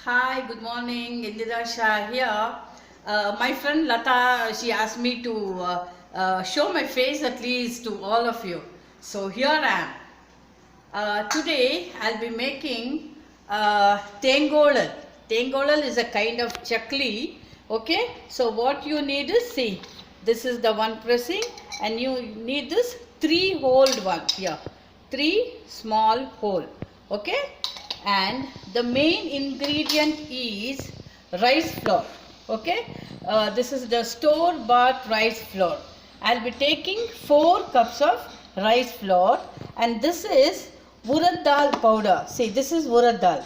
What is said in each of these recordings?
Hi, good morning. Indira Shah here. My friend Lata, she asked me to show my face at least to all of you. So here I am. Today I'll be making tengolal. Tengolal is a kind of chakli. Okay, so what you need is, see, this is the one pressing, and you need this three hole one here, three small hole. Okay, and the main ingredient is rice flour. Okay, this is the store bought rice flour. I'll be taking 4 cups of rice flour, and this is urad dal powder. See, this is urad dal.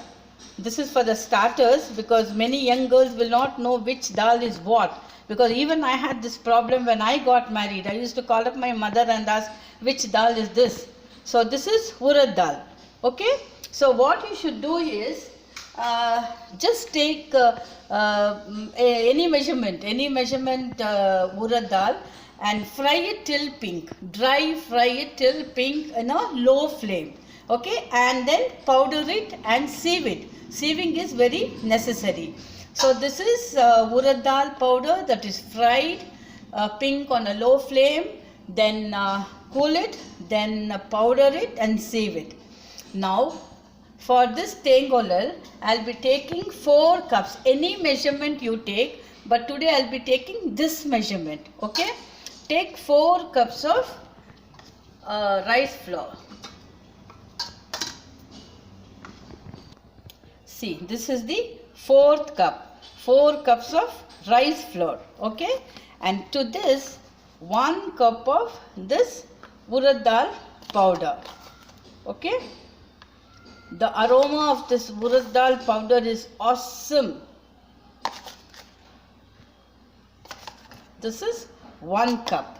This is for the starters, because many young girls will not know which dal is what. Because even I had this problem when I got married. I used to call up my mother and ask, which dal is this? So this is urad dal. Okay. So what you should do is, just take any measurement urad dal, and fry it till pink. Dry fry it till pink in a low flame. Okay, and then powder it and sieve it. Sieving is very necessary. So this is urad dal powder that is fried pink on a low flame, then cool it, then powder it and sieve it. Now for this tengolal, I'll be taking 4 cups. Any measurement you take, but today I'll be taking this measurement. Okay, take 4 cups of rice flour. See, this is the 4th cup. 4 cups of rice flour. Okay, and to this 1 cup of this urad dal powder. Okay, the aroma of this urad dal powder is awesome. This is 1 cup.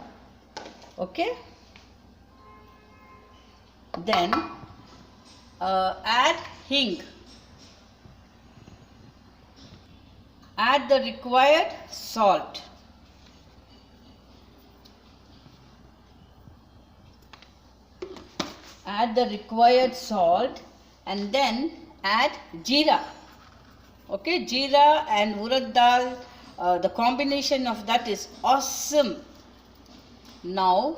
Okay, then add hing. Add the required salt. Add the required salt, and then add jeera. Okay, jeera and urad dal, the combination of that is awesome. Now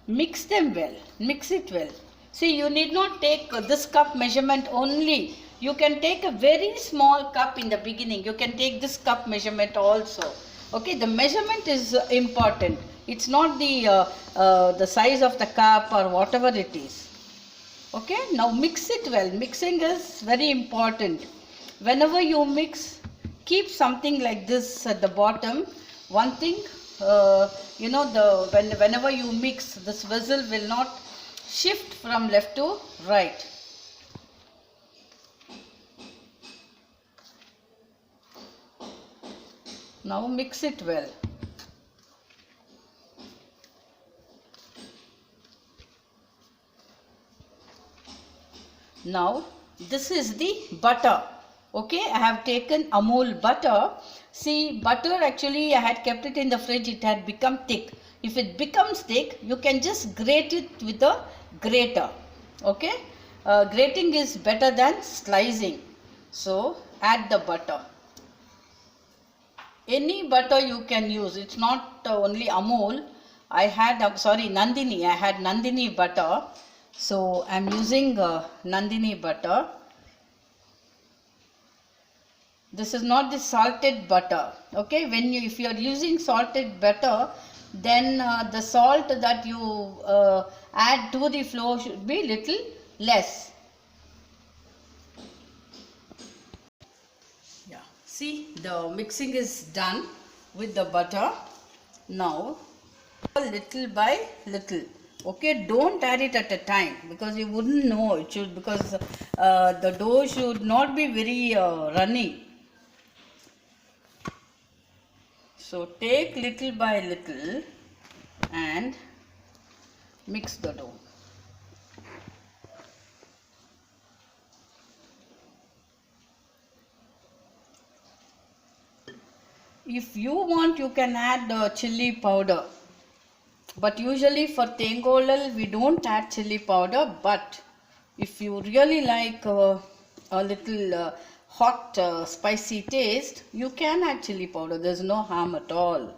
mix them well. Mix it well. See, you need not take this cup measurement only. You can take a very small cup in the beginning. You can take this cup measurement also. Okay, the measurement is important. It's not the size of the cup or whatever it is. Okay, now mix it well. Mixing is very important. Whenever you mix, keep something like this at the bottom. One thing, whenever you mix, this vessel will not shift from left to right. Now mix it well. Now this is the butter. Okay, I have taken Amul butter. See, butter actually I had kept it in the fridge. It had become thick. If it becomes thick, you can just grate it with a grater. Okay, grating is better than slicing. So add the butter. Any butter you can use. It's not only Amul. I had Nandini. I had Nandini butter. So I am using Nandini butter. This is not the salted butter. Okay, if you are using salted butter, then the salt that you add to the flour should be little less. Yeah, see, the mixing is done with the butter. Now little by little. Okay, don't add it at a time, because you wouldn't know it should, because the dough should not be very runny. So take little by little and mix the dough. If you want, you can add chili powder. But usually for tengolal we don't add chili powder. But if you really like a little hot spicy taste, you can actually powder. There's no harm at all.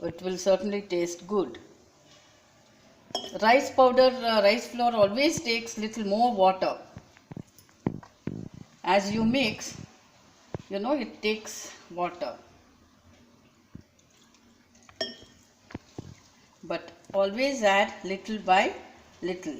It will certainly taste good. Rice powder, rice flour always takes little more water. As you mix, it takes water. But always add little by little.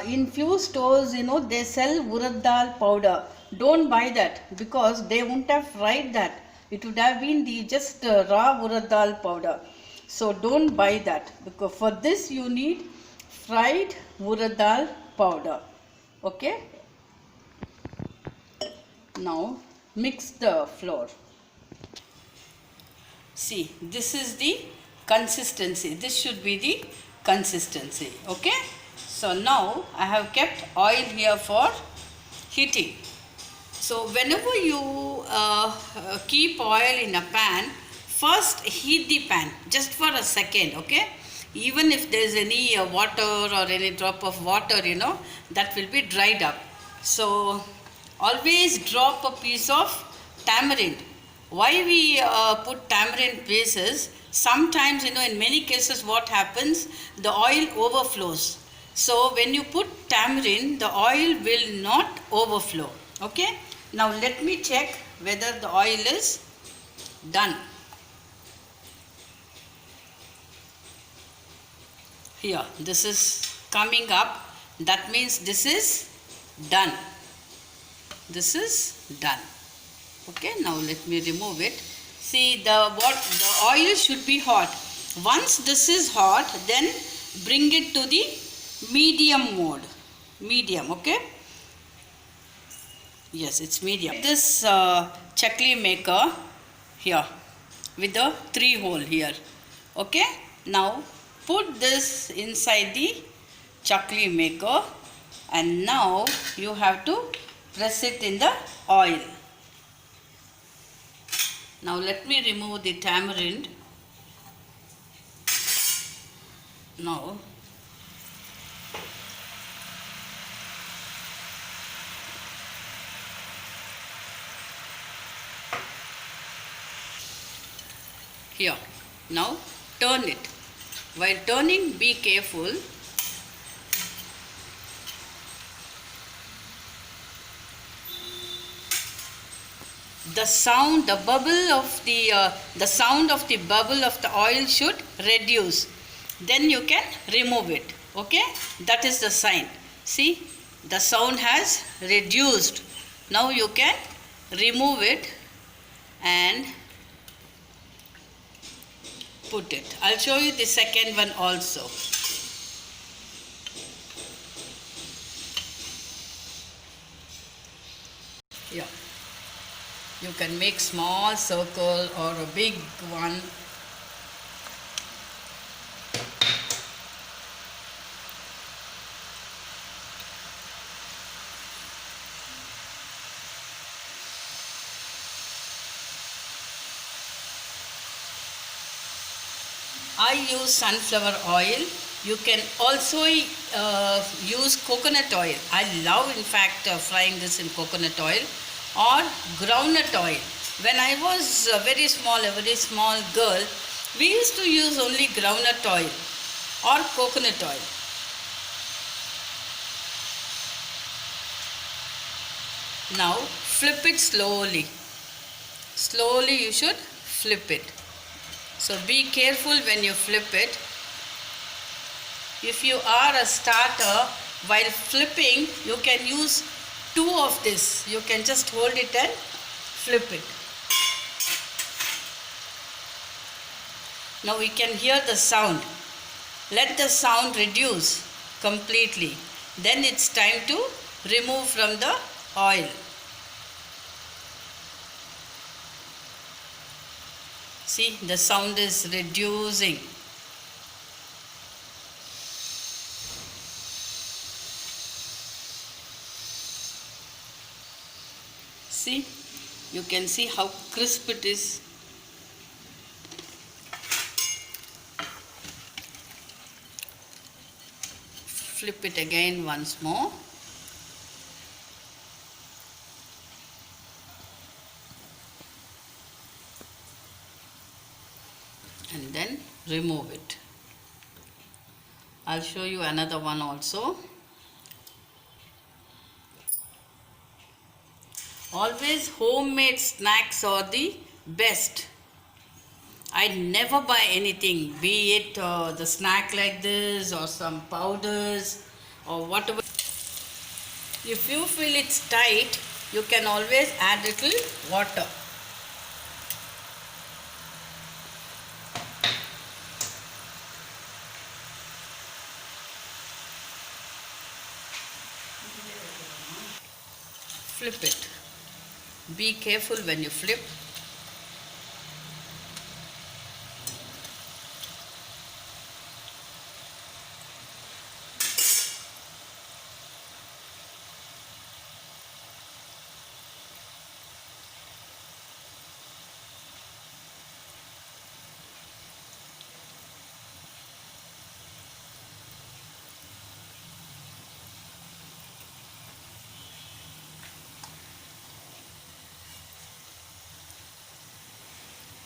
In few stores, they sell urad dal powder. Don't buy that because they wouldn't have fried that. It would have been the just raw urad dal powder. So don't buy that because for this you need fried urad dal powder. Okay. Now mix the flour. See, this is the consistency. This should be the consistency. Okay. So now I have kept oil here for heating. So whenever you keep oil in a pan, first heat the pan just for a second, okay? Even if there is any water or any drop of water, that will be dried up. So always drop a piece of tamarind. Why we put tamarind pieces? Sometimes, in many cases what happens, the oil overflows. So when you put tamarind, the oil will not overflow. Okay. Now let me check whether the oil is done. Here, this is coming up. That means this is done. This is done. Okay. Now let me remove it. See, the oil should be hot. Once this is hot, then bring it to the medium mode. Medium, okay? Yes, it's medium. This chakli maker here with the 3 hole here. Okay? Now put this inside the chakli maker and now you have to press it in the oil. Now let me remove the tamarind. Now here. Now turn it. While turning, be careful. The sound, the bubble of the sound of the bubble of the oil should reduce. Then you can remove it. Okay? That is the sign. See, the sound has reduced. Now you can remove it and put it. I'll show you the second one also. Yeah. You can make small circle or a big one. I use sunflower oil. You can also use coconut oil. I love, in fact, frying this in coconut oil or groundnut oil. When I was a very small girl, we used to use only groundnut oil or coconut oil. Now flip it slowly. Slowly you should flip it. So be careful when you flip it. If you are a starter, while flipping, you can use 2 of this. You can just hold it and flip it. Now we can hear the sound. Let the sound reduce completely. Then it's time to remove from the oil. See, the sound is reducing. See, you can see how crisp it is. Flip it again once more. And then remove it. I'll show you another one also. Always homemade snacks are the best. I never buy anything, be it the snack like this or some powders or whatever. If you feel it's tight, you can always add little water. Flip it. Be careful when you flip.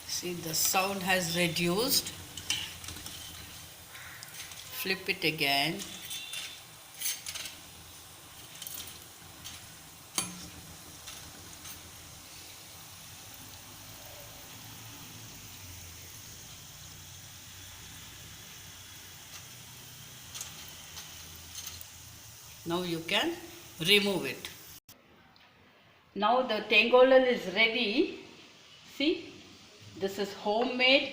See, the sound has reduced. Flip it again. Now you can remove it. Now the tengolal is ready. See, this is homemade.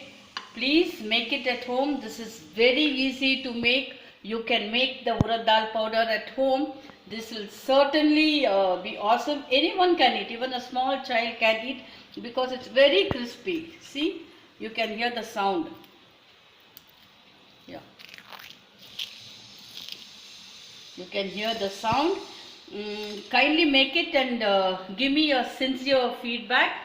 Please make it at home. This is very easy to make. You can make the urad dal powder at home. This will certainly be awesome. Anyone can eat, even a small child can eat because it's very crispy. See, you can hear the sound. Yeah. You can hear the sound. Kindly make it and give me your sincere feedback.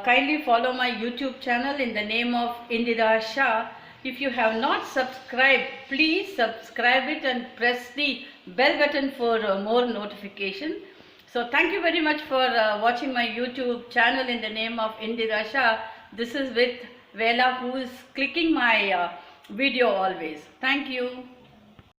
Kindly follow my YouTube channel in the name of Indira Shah. If you have not subscribed, please subscribe it and press the bell button for more notification. So thank you very much for watching my YouTube channel in the name of Indira Shah. This is with Vela, who is clicking my video always. Thank you.